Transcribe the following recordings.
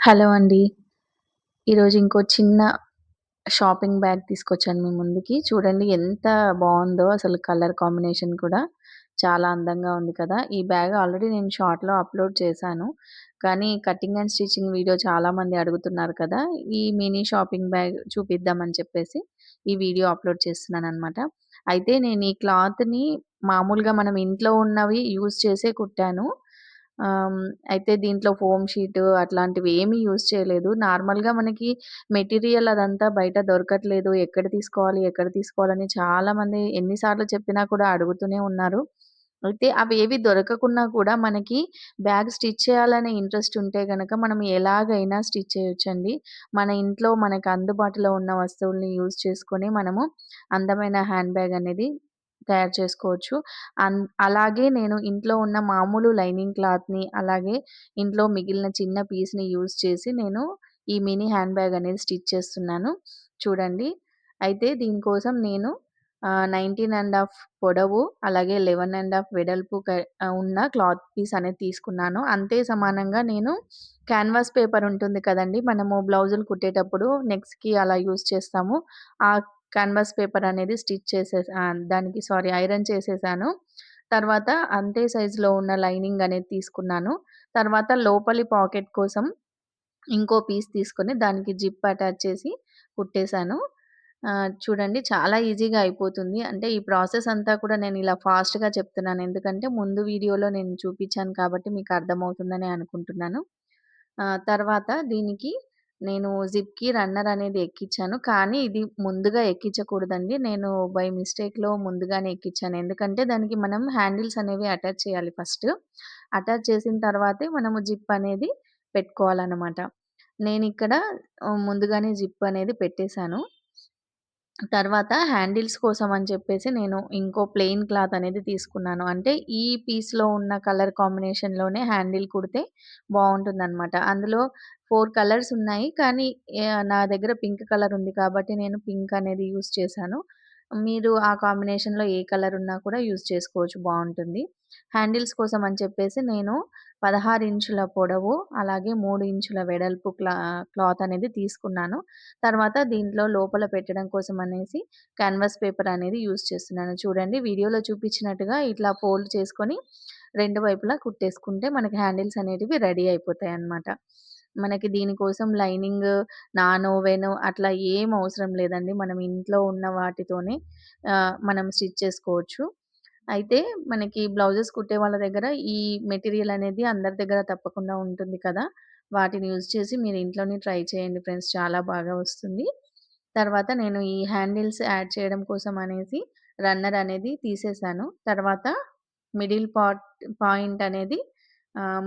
Hello అండి. ఈరోజు ఇంకో చిన్న షాపింగ్ బ్యాగ్ తీసుకొచ్చాను మీ ముందుకి. చూడండి ఎంత బావుందో అసలు కలర్ కాంబినేషన్ కూడా చాలా అందంగా ఉంది కదా! ఈ బ్యాగ్ ఆల్రెడీ నేను షార్ట్‌లో అప్‌లోడ్ చేశాను. కానీ కటింగ్ అండ్ స్టిచింగ్ వీడియో చాలామంది అడుగుతున్నారు కదా! ఈ మినీ షాపింగ్ బ్యాగ్ చూపిద్దామని చెప్పేసి ఈ వీడియో అప్‌లోడ్ చేస్తున్నాననమాట. అయితే నేను ఈ క్లాత్‌ని మామూలుగా మనం ఇంట్లో ఉన్నవి యూజ్ చేసే కుట్టాను. ఆహ్, అయితే దీంట్లో ఫోమ్ షీట్ అట్లాంటివి ఏమీ యూజ్ చేయలేదు. నార్మల్‌గా మనకి మెటీరియల్ అదంతా బయట దొరకట్లేదు. ఎక్కడ తీసుకోవాలి? ఎక్కడ తీసుకోవాలని చాలామంది ఎన్ని సార్లు చెప్పినా కూడా అడుగుతూనే ఉన్నారు. అయితే అవేవి దొరకకున్నా కూడా మనకి బ్యాగ్ స్టిచ్ చేయాలనే ఇంట్రెస్ట్ ఉంటే గనక మనం ఎలాగైనా స్టిచ్ చేయొచ్చండి. మన ఇంట్లో మనకు అందుబాటులో ఉన్న వస్తువుల్ని యూజ్ చేసుకొని మనము అందమైన హ్యాండ్ బ్యాగ్ అనేది తయారు చేసుకోవచ్చు. అలాగే నేను ఇంట్లో ఉన్న మామూలు లైనింగ్ క్లాత్‌ని, అలాగే ఇంట్లో మిగిలిన చిన్న పీస్‌ని యూజ్ చేసి నేను ఈ మినీ హ్యాండ్ బ్యాగ్ అనేది స్టిచ్ చేస్తున్నాను. చూడండి. అయితే దీనికోసం నేను 19 పొడవు, అలాగే 11 వెడల్పు ఉన్న క్లాత్ పీస్ అనేది తీసుకున్నాను. అంతే సమానంగా నేను క్యాన్వాస్ పేపర్ ఉంటుంది కదండీ! మనము బ్లౌజులు కుట్టేటప్పుడు నెక్స్‌కి అలా యూజ్ చేస్తాము. ఆ కాన్వాస్ పేపర్ అనేది దానికి ఐరన్ చేసేసాను. తర్వాత అంతే సైజులో ఉన్న లైనింగ్ అనేది తీసుకున్నాను. తర్వాత లోపలి పాకెట్ కోసం ఇంకో పీస్ తీసుకొని దానికి జిప్ అటాచ్ చేసి కుట్టేసాను. చూడండి చాలా ఈజీగా అయిపోతుంది. అంటే ఈ ప్రాసెస్ అంతా కూడా నేను ఇలా ఫాస్ట్‌గా చెప్తున్నాను. ఎందుకంటే ముందు వీడియోలో నేను చూపించాను కాబట్టి మీకు అర్థమవుతుందనే అనుకుంటున్నాను. తర్వాత దీనికి నేను జిప్‌కి రన్నర్ అనేది ఎక్కిచ్చాను. కానీ ఇది ముందుగా ఎక్కించకూడదండి. నేను బై మిస్టేక్‌లో ముందుగానే ఎక్కిచ్చాను. ఎందుకంటే దానికి మనం హ్యాండిల్స్ అనేవి అటాచ్ చేయాలి ఫస్ట్. అటాచ్ చేసిన తర్వాతే మనము జిప్ అనేది పెట్టుకోవాలనమాట. నేనిక్కడ ముందుగానే జిప్ అనేది పెట్టేసాను. తర్వాత హ్యాండిల్స్ కోసం అని చెప్పేసి నేను ఇంకో ప్లెయిన్ క్లాత్ అనేది తీసుకున్నాను. అంటే ఈ పీస్‌లో ఉన్న కలర్ కాంబినేషన్‌లోనే హ్యాండిల్ కుడితే బావుంటుందనమాట. అందులో 4 కలర్స్ ఉన్నాయి. కానీ నా దగ్గర పింక్ కలర్ ఉంది కాబట్టి నేను పింక్ అనేది యూజ్ చేశాను. మీరు ఆ కాంబినేషన్‌లో ఏ కలర్ ఉన్నా కూడా యూజ్ చేసుకోవచ్చు బావుంటుంది. హ్యాండిల్స్ కోసం అని చెప్పేసి నేను 16 ఇంచుల పొడవు, అలాగే 3 ఇంచుల వెడల్పు క్లాత్ అనేది తీసుకున్నాను. తర్వాత దీంట్లో లోపల పెట్టడం కోసం అనేసి కాన్వాస్ పేపర్ అనేది యూజ్ చేస్తున్నాను. చూడండి వీడియోలో చూపించినట్టుగా ఇట్లా ఫోల్డ్ చేసుకొని 2 వైపులా కుట్టేసుకుంటే మనకి హ్యాండిల్స్ అనేటివి రెడీ అయిపోతాయన్నమాట. మనకి దీనికోసం లైనింగ్, నాన్ ఓవెన్ అట్లా ఏం అవసరం లేదండి. మనం ఇంట్లో ఉన్న వాటితోనే మనం స్టిచ్ చేసుకోవచ్చు. అయితే మనకి బ్లౌజెస్ కుట్టే వాళ్ళ దగ్గర ఈ మెటీరియల్ అనేది అందరి దగ్గర తప్పకుండా ఉంటుంది కదా! వాటిని యూజ్ చేసి మీరు ఇంట్లోనే ట్రై చేయండి ఫ్రెండ్స్. చాలా బాగా వస్తుంది. తర్వాత నేను ఈ హ్యాండిల్స్ యాడ్ చేయడం కోసం అనేసి రన్నర్ అనేది తీసేసాను. తర్వాత మిడిల్ పాయింట్ అనేది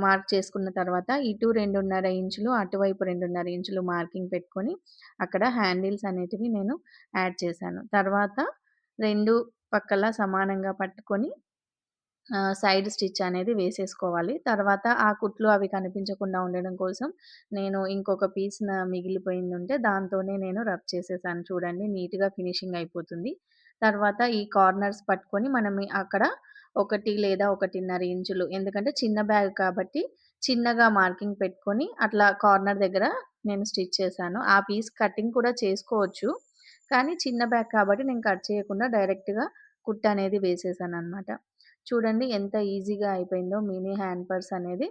మార్క్ చేసుకున్న తర్వాత ఇటు 2.5 ఇంచులు, అటువైపు 2.5 ఇంచులు మార్కింగ్ పెట్టుకొని అక్కడ హ్యాండిల్స్ అనేటివి నేను యాడ్ చేశాను. తర్వాత 2 పక్కల సమానంగా పట్టుకొని సైడ్ స్టిచ్ అనేది వేసేసుకోవాలి. తర్వాత ఆ కుట్లు అవి కనిపించకుండా ఉండడం కోసం నేను ఇంకొక పీస్ మిగిలిపోయిందుంటే దాంతోనే నేను రబ్ చేసేసాను. చూడండి నీట్‌గా ఫినిషింగ్ అయిపోతుంది. తర్వాత ఈ కార్నర్స్ పట్టుకొని మనం అక్కడ 1 లేదా 1.5 ఇంచులు, ఎందుకంటే చిన్న బ్యాగ్ కాబట్టి చిన్నగా మార్కింగ్ పెట్టుకొని అట్లా కార్నర్ దగ్గర నేను స్టిచ్ చేశాను. ఆ పీస్ కటింగ్ కూడా చేసుకోవచ్చు. కానీ చిన్న బ్యాగ్ కాబట్టి నేను కట్ చేయకుండా డైరెక్ట్‌గా కుట్టనేది వేసేసాననమాట. చూడండి ఎంత ఈజీగా అయిపోయిందో మినీ హ్యాండ్ పర్స్ అనేది.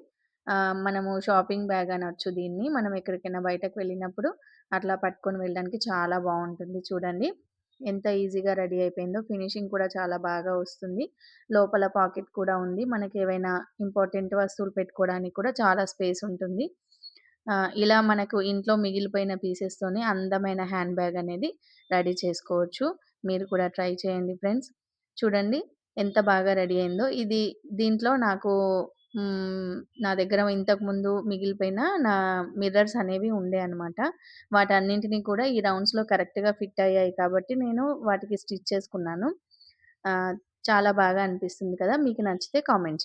మనము షాపింగ్ బ్యాగ్ అనొచ్చు దీన్ని. మనం ఎక్కడికైనా బయటకు వెళ్ళినప్పుడు అట్లా పట్టుకొని వెళ్ళడానికి చాలా బావుంటుంది. చూడండి ఎంత ఈజీగా రెడీ అయిపోయిందో. ఫినిషింగ్ కూడా చాలా బాగా వస్తుంది. లోపల పాకెట్ కూడా ఉంది. మనకేవైనా ఇంపార్టెంట్ వస్తువులు పెట్టుకోవడానికి కూడా చాలా స్పేస్ ఉంటుంది. ఇలా మనకు ఇంట్లో మిగిలిపోయిన పీసెస్‌తోనే అందమైన హ్యాండ్ బ్యాగ్ అనేది రెడీ చేసుకోవచ్చు. మీరు కూడా ట్రై చేయండి ఫ్రెండ్స్. చూడండి ఎంత బాగా రెడీ అయిందో. దీంట్లో నాకు హ్మ్. నా దగ్గర ఇంతకుముందు మిగిలిపోయిన నా మిర్రర్స్ అనేవి ఉండే అన్నమాట. వాటన్నింటిని కూడా ఈ రౌండ్స్‌లో కరెక్ట్‌గా ఫిట్ అయ్యాయి కాబట్టి నేను వాటికి స్టిచ్ చేసుకున్నాను. ఆహ్, చాలా బాగా అనిపిస్తుంది కదా! మీకు నచ్చితే కామెంట్